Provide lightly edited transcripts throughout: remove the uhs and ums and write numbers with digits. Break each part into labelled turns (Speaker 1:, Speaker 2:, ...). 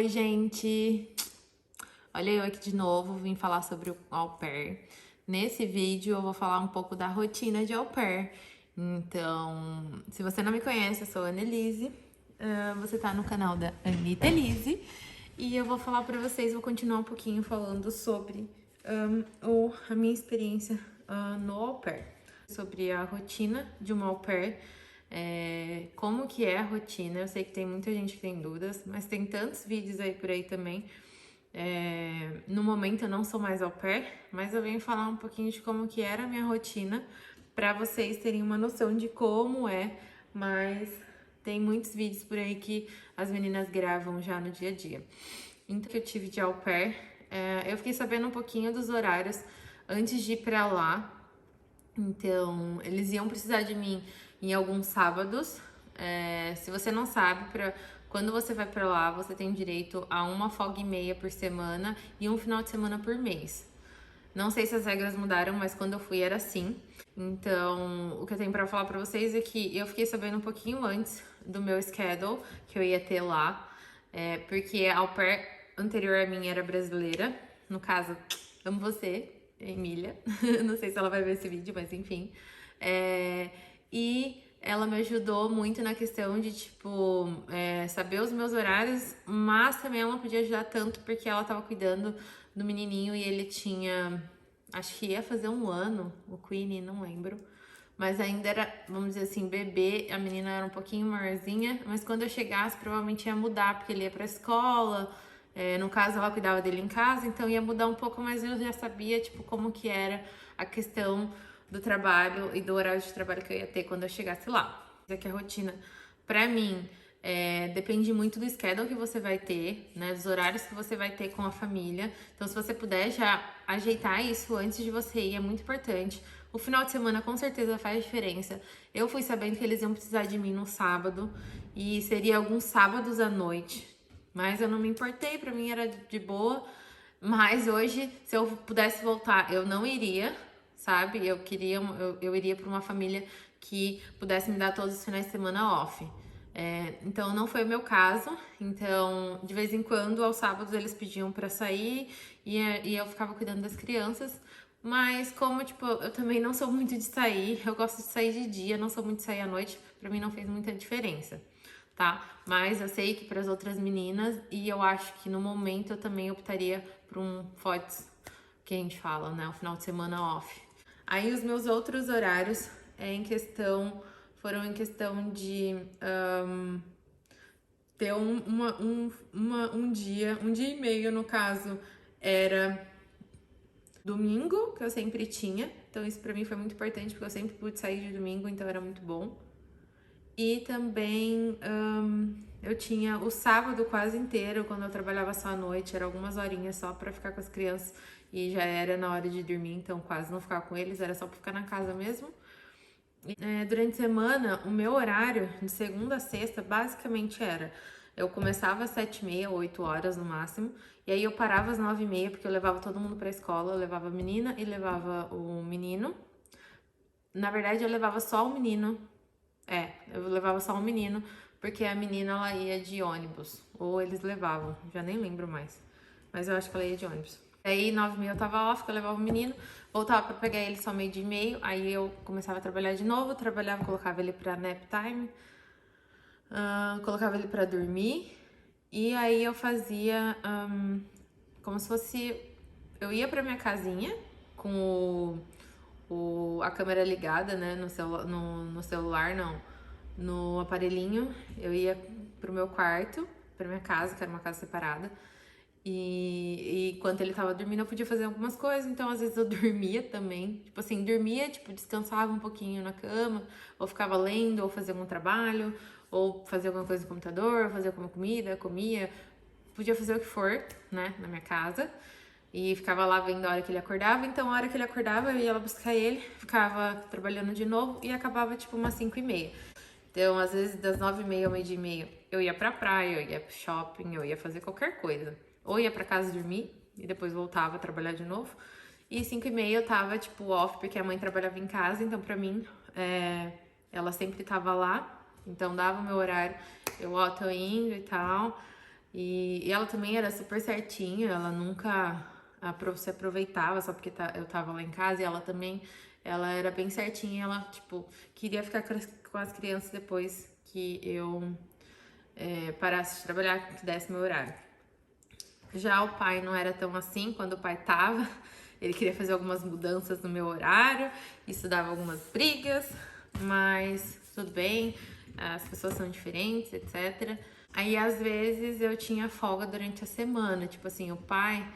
Speaker 1: Oi, gente! Olha eu aqui de novo, vim falar sobre o au pair. Nesse vídeo eu vou falar um pouco da rotina de au pair. Então, se você não me conhece, eu sou a Annelise. Você tá no canal da Anitta Elise. E eu vou falar pra vocês, vou continuar um pouquinho falando sobre a minha experiência no au pair. Sobre a rotina de uma au pair. Como que é a rotina. Eu sei que tem muita gente que tem dúvidas, mas tem tantos vídeos aí por aí também. No momento eu não sou mais au pair, mas eu venho falar um pouquinho de como que era a minha rotina para vocês terem uma noção de como é, mas tem muitos vídeos por aí que as meninas gravam já no dia a dia. Então, que eu tive de au pair, eu fiquei sabendo um pouquinho dos horários antes de ir para lá. Então, eles iam precisar de mim em alguns sábados. Se você não sabe, quando você vai pra lá, você tem direito a uma folga e meia por semana e um final de semana por mês. Não sei se as regras mudaram, mas quando eu fui era assim. Então, o que eu tenho pra falar pra vocês é que eu fiquei sabendo um pouquinho antes do meu schedule que eu ia ter lá, porque a au pair anterior a mim era brasileira. No caso, amo você, Emília. Não sei se ela vai ver esse vídeo, mas enfim. E ela me ajudou muito na questão de, tipo, saber os meus horários, mas também ela não podia ajudar tanto porque ela tava cuidando do menininho e ele tinha, acho que ia fazer um ano, o Queenie, não lembro. Mas ainda era, vamos dizer assim, bebê, a menina era um pouquinho maiorzinha, mas quando eu chegasse provavelmente ia mudar, porque ele ia pra escola, no caso ela cuidava dele em casa, então ia mudar um pouco, mas eu já sabia, tipo, como que era a questão do trabalho e do horário de trabalho que eu ia ter quando eu chegasse lá. É que a rotina, pra mim, depende muito do schedule que você vai ter, né, dos horários que você vai ter com a família. Então, se você puder já ajeitar isso antes de você ir, é muito importante. O final de semana com certeza faz diferença. Eu fui sabendo que eles iam precisar de mim no sábado e seria alguns sábados à noite, mas eu não me importei, pra mim era de boa. Mas hoje, se eu pudesse voltar, eu não iria, sabe? Eu iria para uma família que pudesse me dar todos os finais de semana off. Então não foi o meu caso. Então, de vez em quando, aos sábados eles pediam para sair e eu ficava cuidando das crianças. Mas como, tipo, eu também não sou muito de sair, eu gosto de sair de dia, não sou muito de sair à noite, pra mim não fez muita diferença, tá? Mas eu sei que para as outras meninas, e eu acho que no momento eu também optaria por um FOTS, que a gente fala, né? O final de semana off. Aí os meus outros horários foram em questão de ter um dia e meio, no caso, era domingo, que eu sempre tinha. Então isso pra mim foi muito importante, porque eu sempre pude sair de domingo, então era muito bom. E também eu tinha o sábado quase inteiro, quando eu trabalhava só à noite, era algumas horinhas só pra ficar com as crianças e já era na hora de dormir, então quase não ficava com eles, era só pra ficar na casa mesmo. Durante a semana, o meu horário de segunda a sexta basicamente era: eu começava às 7h30, 8 horas no máximo, e aí eu parava às 9h30, porque eu levava todo mundo pra escola, eu levava a menina e levava o menino. Na verdade, eu levava só o menino. Eu levava só um menino, porque a menina ela ia de ônibus. Ou eles levavam, já nem lembro mais. Mas eu acho que ela ia de ônibus. Aí 9h30 eu tava off, eu levava o menino, voltava pra pegar ele só 12h30. Aí eu começava a trabalhar de novo, trabalhava, colocava ele pra nap time, colocava ele pra dormir. E aí eu fazia como se fosse. Eu ia pra minha casinha com a câmera ligada, né, no celular, não, no aparelhinho. Eu ia pro meu quarto, pra minha casa, que era uma casa separada. E enquanto ele tava dormindo, eu podia fazer algumas coisas. Então, às vezes, eu dormia também. Tipo assim, dormia, tipo, descansava um pouquinho na cama, ou ficava lendo, ou fazia algum trabalho, ou fazia alguma coisa no computador, ou fazia alguma comida, comia. Podia fazer o que for, né, na minha casa. E ficava lá vendo a hora que ele acordava. Então, a hora que ele acordava, eu ia lá buscar ele, ficava trabalhando de novo e acabava tipo umas 5h30. Então, às vezes, das 9h30 ao 12h30, eu ia pra praia, eu ia pro shopping, eu ia fazer qualquer coisa. Ou ia pra casa dormir e depois voltava a trabalhar de novo. E 5h30 eu tava, tipo, off, porque a mãe trabalhava em casa. Então, pra mim, ela sempre tava lá. Então, dava o meu horário. Eu, tô indo e tal. E ela também era super certinha, ela nunca se aproveitava só porque eu tava lá em casa. E ela também, ela era bem certinha, ela, tipo, queria ficar com as crianças depois que eu parasse de trabalhar, que desse meu horário. Já o pai não era tão assim. Quando o pai tava, ele queria fazer algumas mudanças no meu horário, isso dava algumas brigas, mas tudo bem, as pessoas são diferentes, etc. Aí às vezes eu tinha folga durante a semana, tipo assim, o pai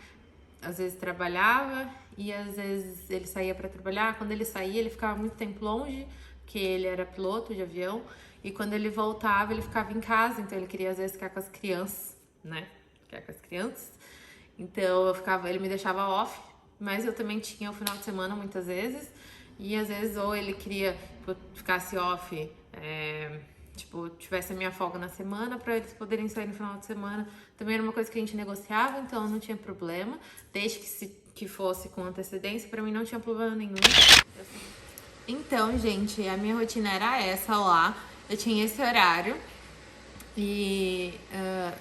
Speaker 1: às vezes trabalhava e às vezes ele saía para trabalhar. Quando ele saía, ele ficava muito tempo longe, porque ele era piloto de avião, e quando ele voltava, ele ficava em casa, então ele queria às vezes ficar com as crianças, né? Ficar com as crianças. Então ele me deixava off, mas eu também tinha o final de semana muitas vezes, e às vezes ou ele queria que eu ficasse off, tipo, tivesse a minha folga na semana para eles poderem sair no final de semana. Também era uma coisa que a gente negociava, então não tinha problema, desde que fosse com antecedência, para mim não tinha problema nenhum. Então, gente, a minha rotina era essa lá, eu tinha esse horário e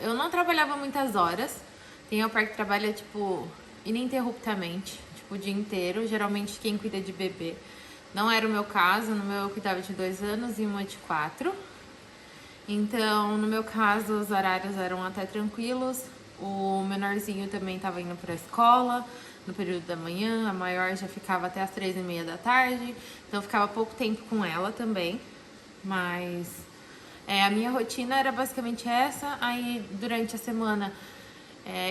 Speaker 1: eu não trabalhava muitas horas. Tem o pai que trabalha, tipo, ininterruptamente, tipo, o dia inteiro. Geralmente quem cuida de bebê. Não era o meu caso, no meu eu cuidava de 2 anos e uma de 4. Então, no meu caso, os horários eram até tranquilos. O menorzinho também estava indo para a escola no período da manhã. A maior já ficava até as 3h30 da tarde. Então, eu ficava pouco tempo com ela também. Mas a minha rotina era basicamente essa. Aí, durante a semana,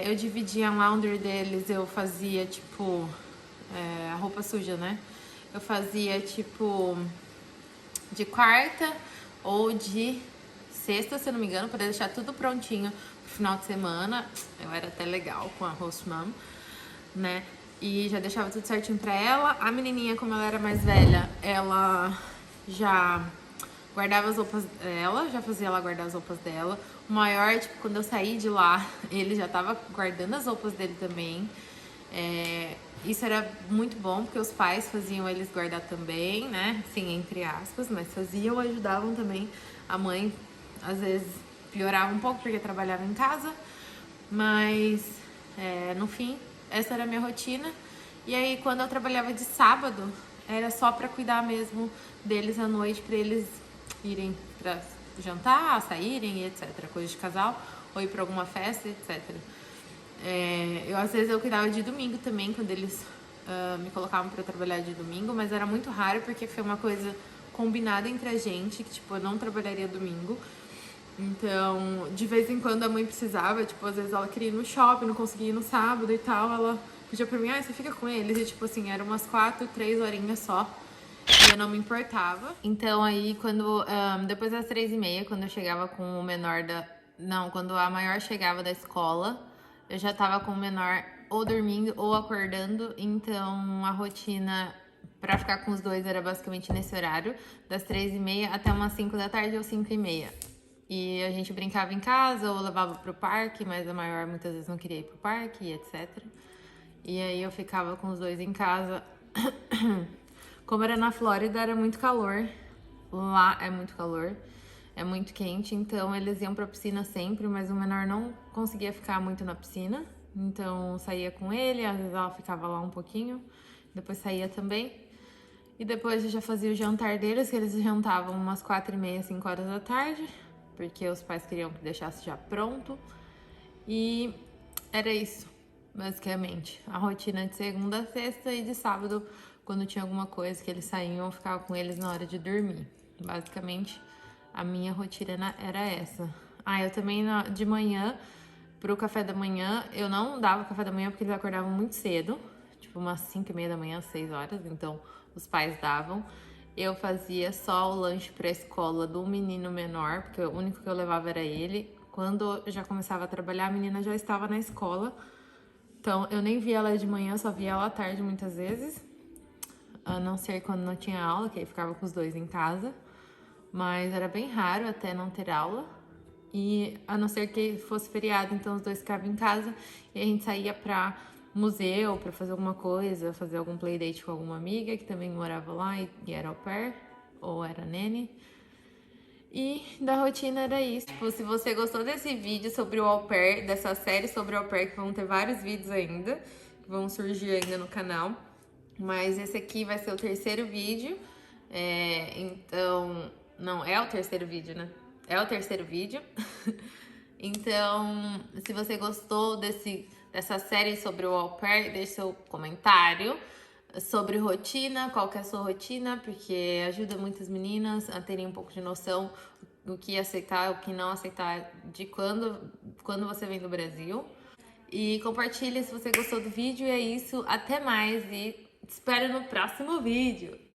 Speaker 1: eu dividia a laundry deles. Eu fazia, tipo, a roupa suja, né? Eu fazia, tipo, de quarta ou de sexta, se eu não me engano, para deixar tudo prontinho pro final de semana. Eu era até legal com a host mom, né? E já deixava tudo certinho pra ela. A menininha, como ela era mais velha, ela já guardava as roupas dela, já fazia ela guardar as roupas dela. O maior, tipo, quando eu saí de lá, ele já tava guardando as roupas dele também. Isso era muito bom, porque os pais faziam eles guardar também, né? Sim, entre aspas, mas faziam, ajudavam também. A mãe, às vezes, piorava um pouco, porque trabalhava em casa. Mas, no fim, essa era a minha rotina. E aí, quando eu trabalhava de sábado, era só pra cuidar mesmo deles à noite, pra eles irem pra jantar, saírem e etc. Coisa de casal, ou ir pra alguma festa, etc. Às vezes eu cuidava de domingo também, quando eles me colocavam pra trabalhar de domingo, mas era muito raro porque foi uma coisa combinada entre a gente, que tipo, eu não trabalharia domingo. Então, de vez em quando a mãe precisava, tipo, às vezes ela queria ir no shopping, não conseguia ir no sábado e tal, ela pedia pra mim, você fica com eles? E tipo assim, eram umas 4, 3 horinhas só. E eu não me importava. Então aí, depois das 3h30, quando eu chegava com o menor quando a maior chegava da escola, eu já tava com o menor ou dormindo ou acordando. Então a rotina pra ficar com os dois era basicamente nesse horário, das 3h30 até umas 5 da tarde ou 5h30. E a gente brincava em casa ou levava pro parque, mas a maior muitas vezes não queria ir pro parque, etc. E aí eu ficava com os dois em casa. Como era na Flórida, era muito calor. Lá é muito calor, é muito quente, então eles iam pra piscina sempre, mas o menor não conseguia ficar muito na piscina. Então saía com ele, às vezes ela ficava lá um pouquinho, depois saía também. E depois eu já fazia o jantar deles, que eles jantavam umas 4h30, 5 horas da tarde, porque os pais queriam que deixasse já pronto. E era isso, basicamente. A rotina de segunda a sexta, e de sábado, quando tinha alguma coisa que eles saíam, eu ficava com eles na hora de dormir. Basicamente, a minha rotina era essa. Eu também, de manhã, pro café da manhã, eu não dava café da manhã porque eles acordavam muito cedo, tipo umas 5h30 da manhã, 6 horas, então os pais davam. Eu fazia só o lanche pra escola do menino menor, porque o único que eu levava era ele. Quando eu já começava a trabalhar, a menina já estava na escola. Então, eu nem via ela de manhã, só via ela à tarde muitas vezes. A não ser quando não tinha aula, que aí ficava com os dois em casa. Mas era bem raro até não ter aula. E a não ser que fosse feriado, então os dois ficavam em casa. E a gente saía pra museu, pra fazer alguma coisa, fazer algum playdate com alguma amiga que também morava lá e era au pair, ou era nene. E da rotina era isso. Tipo, se você gostou desse vídeo sobre o au pair, dessa série sobre o au pair, que vão ter vários vídeos ainda, que vão surgir ainda no canal. Mas esse aqui vai ser o terceiro vídeo. Então, não, é o terceiro vídeo, né? É o terceiro vídeo. Então, se você gostou dessa série sobre o au pair, deixe seu comentário sobre rotina, qual que é a sua rotina, porque ajuda muitas meninas a terem um pouco de noção do que aceitar, o que não aceitar de quando você vem do Brasil. E compartilhe se você gostou do vídeo. E é isso, até mais e te espero no próximo vídeo.